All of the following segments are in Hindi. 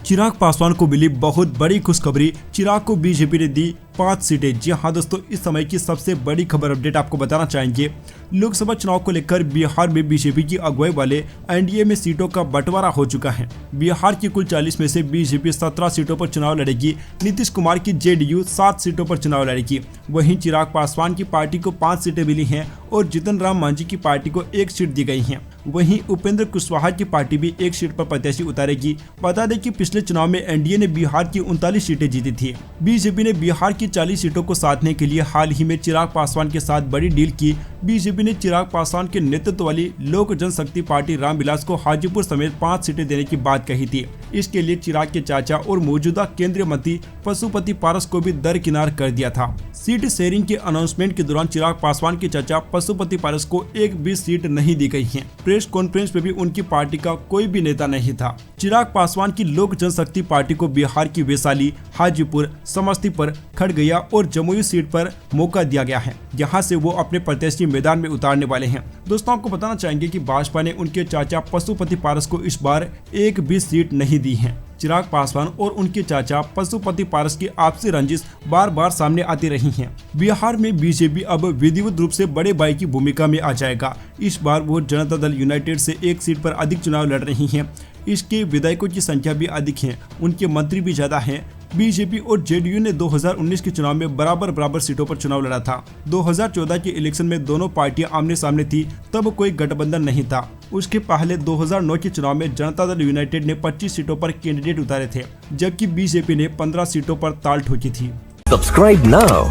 चिराग पासवान को मिली बहुत बड़ी खुशखबरी। चिराग को बीजेपी ने दी 5 सीटें। जी हाँ दोस्तों, इस समय की सबसे बड़ी खबर अपडेट आपको बताना चाहेंगे। लोकसभा चुनाव को लेकर बिहार में बीजेपी की अगुवाई वाले एनडीए में सीटों का बंटवारा हो चुका है। बिहार की कुल 40 में से बीजेपी 17 सीटों पर चुनाव लड़ेगी। नीतीश कुमार की जेडीयू 7 सीटों पर चुनाव लड़ेगी। वहीं चिराग पासवान की पार्टी को 5 सीटें मिली हैं और जीतन राम मांझी की पार्टी को 1 सीट दी गई है। वहीं उपेंद्र कुशवाहा की पार्टी भी 1 सीट पर प्रत्याशी उतारेगी। बता दें कि पिछले चुनाव में एनडीए ने बिहार की 39 सीटें जीती थी। बीजेपी ने बिहार की 40 सीटों को साधने के लिए हाल ही में चिराग पासवान के साथ बड़ी डील की। बीजेपी ने चिराग पासवान के नेतृत्व वाली लोक जनशक्ति पार्टी रामविलास को हाजीपुर समेत 5 सीटें देने की बात कही थी। इसके लिए चिराग के चाचा और मौजूदा केंद्रीय मंत्री पशुपति पारस को भी दरकिनार कर दिया था। सीट शेयरिंग के अनाउंसमेंट के दौरान चिराग पासवान के चाचा पशुपति पारस को एक भी सीट नहीं दी गई है। प्रेस कॉन्फ्रेंस में भी उनकी पार्टी का कोई भी नेता नहीं था। चिराग पासवान की लोक जनशक्ति पार्टी को बिहार की वैशाली, हाजीपुर, समस्तीपुर, खगड़िया और जमुई सीट पर मौका दिया गया है, जहां से वो अपने प्रत्याशी मैदान में उतारने वाले हैं। दोस्तों, आपको बताना चाहेंगे कि भाजपा ने उनके चाचा पशुपति पारस को इस बार एक भी सीट नहीं दी है। चिराग पासवान और उनके चाचा पशुपति पारस की आपसी रंजिश बार बार सामने आती रही है। बिहार में बीजेपी अब विधिवत रूप से बड़े भाई की भूमिका में आ जाएगा। इस बार वो जनता दल यूनाइटेड से 1 सीट पर अधिक चुनाव लड़ रही है। इसके विधायकों की संख्या भी अधिक है, उनके मंत्री भी ज्यादा हैं। बीजेपी और जेडीयू ने 2019 के चुनाव में बराबर सीटों पर चुनाव लड़ा था। 2014 के इलेक्शन में दोनों पार्टियां आमने सामने थी, तब कोई गठबंधन नहीं था। उसके पहले 2009 के चुनाव में जनता दल यूनाइटेड ने 25 सीटों पर कैंडिडेट उतारे थे, जबकि बीजेपी ने 15 सीटों पर ताल ठोकी थी। Subscribe now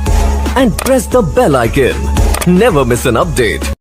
and press the bell icon. Never miss an update.